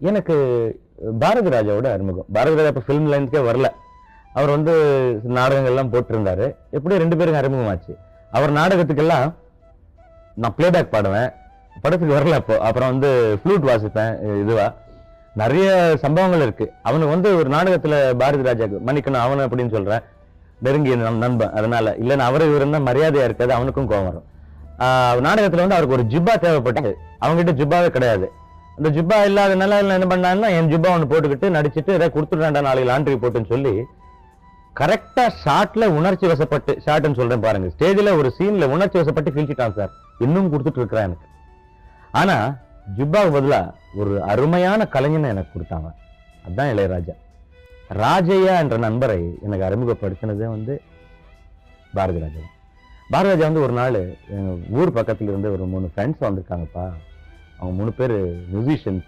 எனக்கு பாரதி ராஜாவோட அறிமுகம். பாரதி ராஜா இப்ப ஃபிலிம் லைன்ஸ்க்கே வரல. அவர் வந்து நாடகங்கள்லாம் போட்டிருந்தாரு. எப்படியும் 2 பேருக்கு அறிமுகமாச்சு. அவர் நாடகத்துக்கெல்லாம் நான் பிளேபேக் பாடுவேன். படத்துக்கு வரல அப்போ. அப்புறம் வந்து ஃப்ளூட் வாசிப்பேன் இதுவா. நிறைய சம்பவங்கள் இருக்கு. அவனுக்கு வந்து ஒரு நாடகத்துல பாரதி ராஜாக்கு மன்னிக்கணும் அவனு அப்படின்னு சொல்றேன். நெருங்கிய நண்பன். அதனால இல்லைன்னா அவரு இவர் இருந்தா மரியாதையா இருக்காது, அவனுக்கும் கோவம் வரும். நாடகத்துல வந்து அவருக்கு ஒரு ஜிப்பா தேவைப்பட்டது. அவங்ககிட்ட ஜிப்பாவே கிடையாது. அந்த ஜிப்பா இல்லாதனால என்ன பண்ணாங்கன்னா என் ஜிப்பா ஒன்று போட்டுக்கிட்டு நடிச்சுட்டு ஏதாவது கொடுத்துட்டாண்டா நாளைக்கு லாண்ட்ரி போட்டுன்னு சொல்லி கரெக்டா ஷாட்ல உணர்ச்சி வசப்பட்டு ஷாட்னு சொல்றேன் பாருங்க. ஸ்டேஜ்ல ஒரு சீன்ல உணர்ச்சி வசப்பட்டு கிழிச்சிட்டான் சார். இன்னும் கொடுத்துட்டு இருக்கிறேன் எனக்கு. ஆனா ஜிப்பாவுக்கு பதிலா ஒரு அருமையான கலைஞனை எனக்கு கொடுத்தாங்க. அதுதான் இளையராஜா. ராஜையா என்ற நண்பரை எனக்கு அறிமுகப்படுத்தினதே வந்து பாரதி ராஜா. பாரதி ராஜா வந்து ஒரு நாள் எங்க ஊர் பக்கத்துல இருந்து ஒரு 3 ஃப்ரெண்ட்ஸ் வந்திருக்காங்கப்பா. அவங்க 3 பேர் மியூசிஷியன்ஸ்.